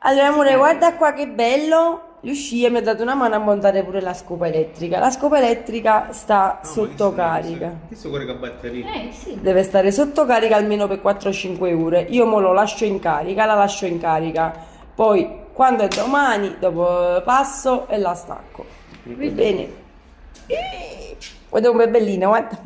Allora amore, guarda qua che bello. Lucia mi ha dato una mano a montare pure la scopa elettrica. La scopa elettrica sta sotto carica. Questo carica batteria. Sì. Deve stare sotto carica almeno per 4-5 ore. Io mo lo lascio in carica, la lascio in carica. Poi quando è domani, dopo passo e la stacco. Bene. Guarda come è bellina, guarda.